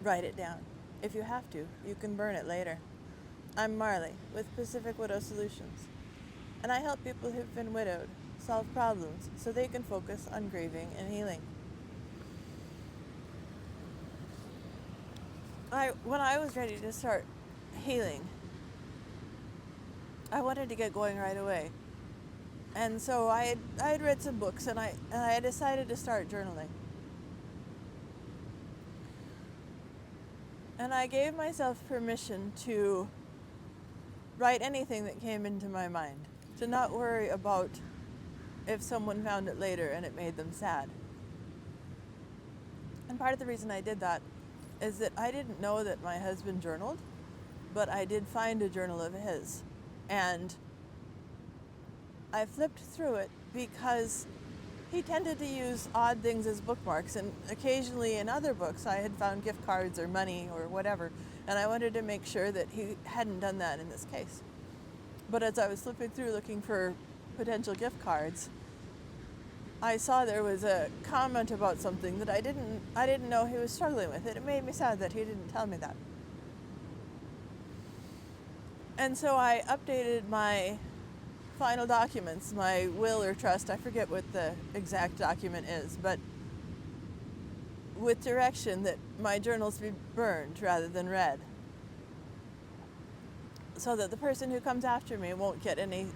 write it down. If you have to, you can burn it later. I'm Marley with Pacific Widow Solutions, and I help people who've been widowed solve problems so they can focus on grieving and healing. When I was ready to start healing, I wanted to get going right away. And so I had read some books, and I decided to start journaling. And I gave myself permission to write anything that came into my mind, to not worry about if someone found it later and it made them sad. And part of the reason I did that is that I didn't know that my husband journaled, but I did find a journal of his. And I flipped through it because he tended to use odd things as bookmarks, and occasionally in other books I had found gift cards or money or whatever, and I wanted to make sure that he hadn't done that in this case. But as I was flipping through looking for potential gift cards, I saw there was a comment about something that I didn't know he was struggling with. It made me sad that he didn't tell me that. And so I updated my final documents, my will or trust, I forget what the exact document is, but with direction that my journals be burned rather than read, so that the person who comes after me won't get any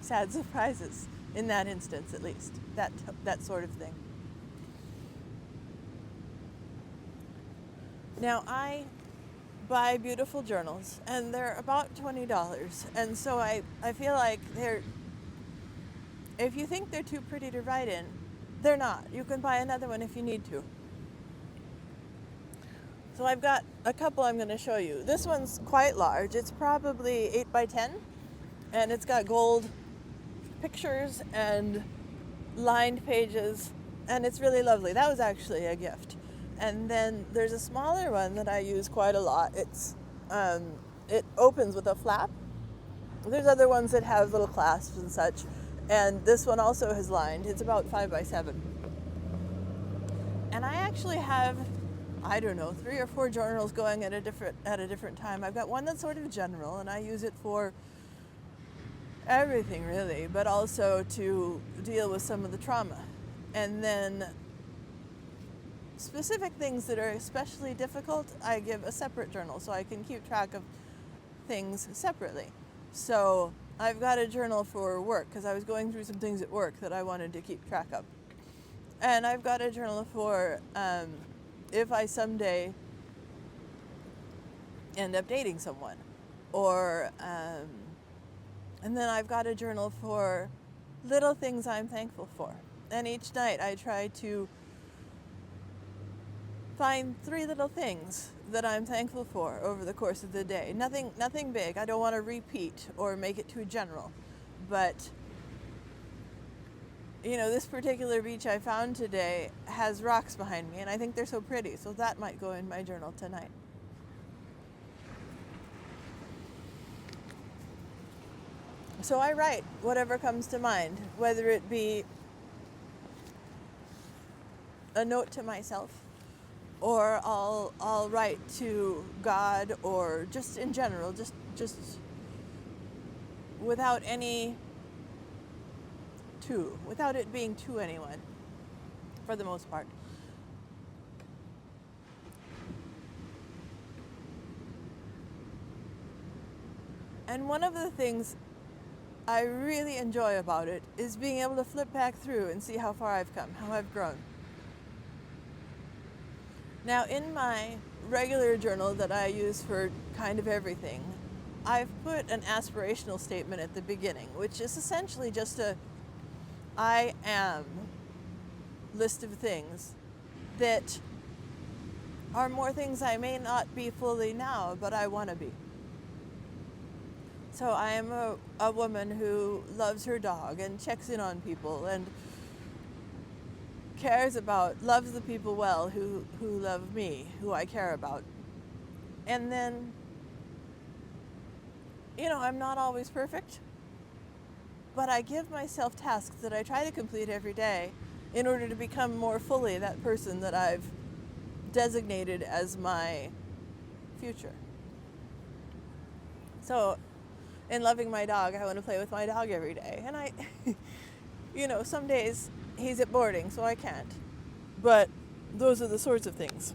sad surprises, in that instance at least, that sort of thing. Now I buy beautiful journals, and they're about $20, and so I feel like if you think they're too pretty to write in, they're not. You can buy another one if you need to. So I've got a couple I'm going to show you. This one's quite large. It's probably 8 by 10, and it's got gold pictures and lined pages, and it's really lovely. That was actually a gift. And then there's a smaller one that I use quite a lot. It opens with a flap. There's other ones that have little clasps and such, and this one also is lined. It's about 5 by 7. And I actually have, I don't know, 3 or 4 journals going at a different time. I've got one that's sort of general, and I use it for everything really, but also to deal with some of the trauma. And then specific things that are especially difficult, I give a separate journal so I can keep track of things separately. So I've got a journal for work because I was going through some things at work that I wanted to keep track of. And I've got a journal for if I someday end up dating someone. Or, and then I've got a journal for little things I'm thankful for. And each night I try to find 3 little things that I'm thankful for over the course of the day. Nothing big. I don't want to repeat or make it too general. But, you know, this particular beach I found today has rocks behind me, and I think they're so pretty, so that might go in my journal tonight. So I write whatever comes to mind, whether it be a note to myself, or I'll write to God, or just in general, just without without it being to anyone, for the most part. And one of the things I really enjoy about it is being able to flip back through and see how far I've come, how I've grown. Now, in my regular journal that I use for kind of everything, I've put an aspirational statement at the beginning, which is essentially just a I am list of things that are more things I may not be fully now, but I want to be. So I am a woman who loves her dog and checks in on people and loves the people well who love me, who I care about. And then, you know, I'm not always perfect, but I give myself tasks that I try to complete every day in order to become more fully that person that I've designated as my future. So, in loving my dog, I want to play with my dog every day. And I, some days he's at boarding, so I can't. But those are the sorts of things.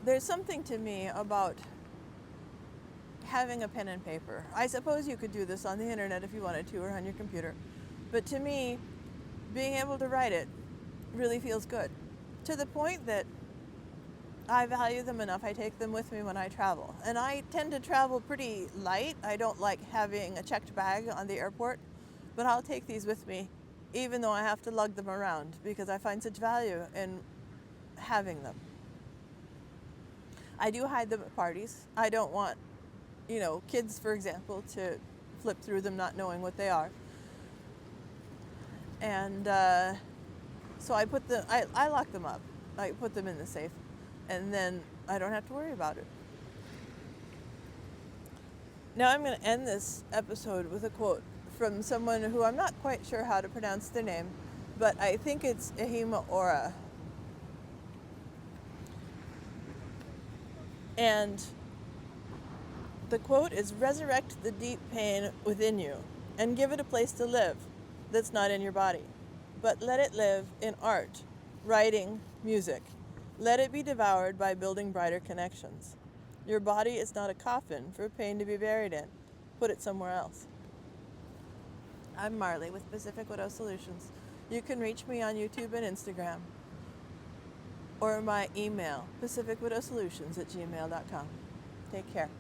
There's something to me about having a pen and paper. I suppose you could do this on the internet if you wanted to, or on your computer. But to me, being able to write it really feels good. To the point that I value them enough, I take them with me when I travel. And I tend to travel pretty light. I don't like having a checked bag on the airport, but I'll take these with me, even though I have to lug them around, because I find such value in having them. I do hide them at parties. I don't want, kids, for example, to flip through them not knowing what they are. And so I put them, I lock them up. I put them in the safe, and then I don't have to worry about it. Now I'm going to end this episode with a quote from someone who I'm not quite sure how to pronounce their name, but I think it's Ahima Ora. And the quote is, "Resurrect the deep pain within you and give it a place to live that's not in your body. But let it live in art, writing, music. Let it be devoured by building brighter connections. Your body is not a coffin for pain to be buried in. Put it somewhere else." I'm Marley with Pacific Widow Solutions. You can reach me on YouTube and Instagram, or my email, pacificwidowsolutions@gmail.com. Take care.